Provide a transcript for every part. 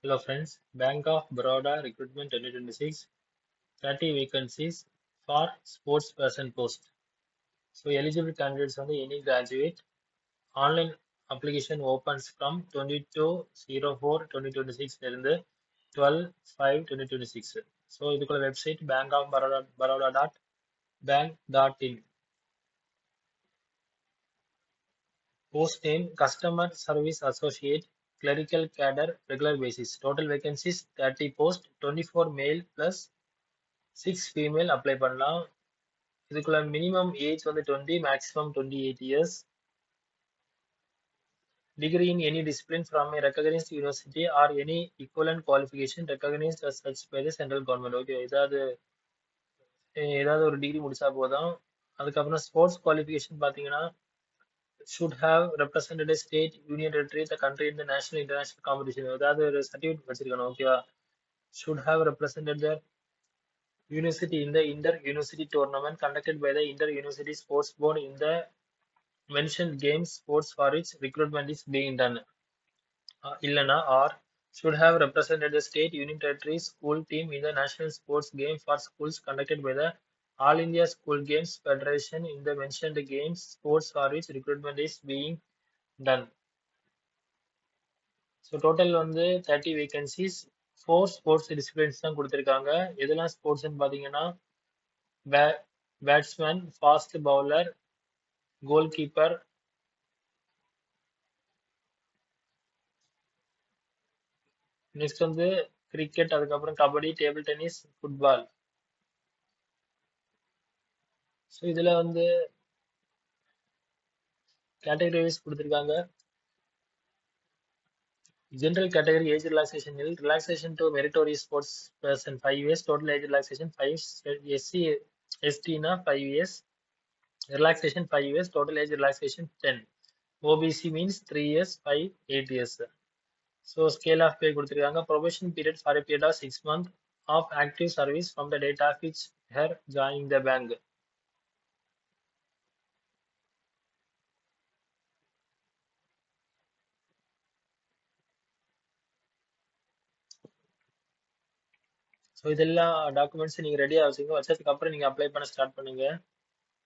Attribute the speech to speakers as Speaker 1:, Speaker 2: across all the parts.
Speaker 1: Hello friends, Bank of Baroda Recruitment 2026, 30 vacancies for sports person post. So eligible candidates on the any graduate. Online application opens from 22/04/2026 இருந்து 12/5/2026. So இதுக்குள்ள website bankofbaroda.bank.in. Post name Customer Service Associate, Clerical Cadre, regular basis. Total vacancies 30 post, 24 male plus 6 female apply பண்ணலாம். இதுக்குள்ள minimum age வந்து 20, maximum 28 years. Degree in any discipline from a recognized university or any equivalent qualification recognized as such by the central government. Okay, ஏதாவது ஒரு degree முடிச்சா போதும். அதுக்கப்புறம் sports qualification பார்த்தீங்கன்னா should have represented a state, union territory, the country in the national international competition. ஏதாவது ஒரு certificate வச்சிருக்கணும். ஓகேவா? should have represented the university in the inter-university tournament conducted by the inter-university sports board in the mentioned games sports for which recruitment is being done. Illana or should have represented the state, union territory school team in the national sports game for schools conducted by the All India School Games Federation in the mentioned games sports for which recruitment is being done. So total வந்து 30 vacancies, 4 sports disciplines தான் கொடுத்திருக்காங்க. எதெல்லாம் ஸ்போர்ட்ஸ்னு பாத்தீங்கன்னா batsman, fast bowler, goal keeper, next வந்து cricket, அதுக்கப்புறம் kabaddi, table tennis, football. So இதுல வந்து category wise கொடுத்திருக்காங்க. General category age relaxation nil, relaxation to meritorious sports person 5 years, total age relaxation 5, SC ST na 5 years, relaxation 5 years, total age relaxation 10. OBC means 3 years, 5, 8 years. So scale of pay கொடுத்திருக்காங்க. Probation period for a period of 6 months of active service from the date of which her joining the bank. So இதெல்லாம் documents நீங்கள் ரெடியாக வச்சுங்க. வச்சதுக்கப்புறம் நீங்கள் apply பண்ண start பண்ணுங்க.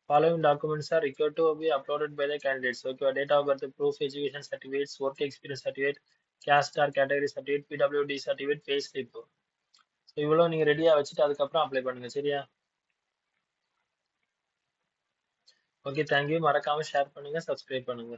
Speaker 1: Following documents are required to be uploaded by the candidates. Okay, date of birth, proof, education certificates, work experience certificate, caste or category certificate, PWD certificate, pay slip. So இவ்வளோ நீங்கள் ரெடியாக வச்சுட்டு அதுக்கப்புறம் apply பண்ணுங்க. சரியா? Okay, thank you. மறக்காம share பண்ணுங்க, subscribe பண்ணுங்க.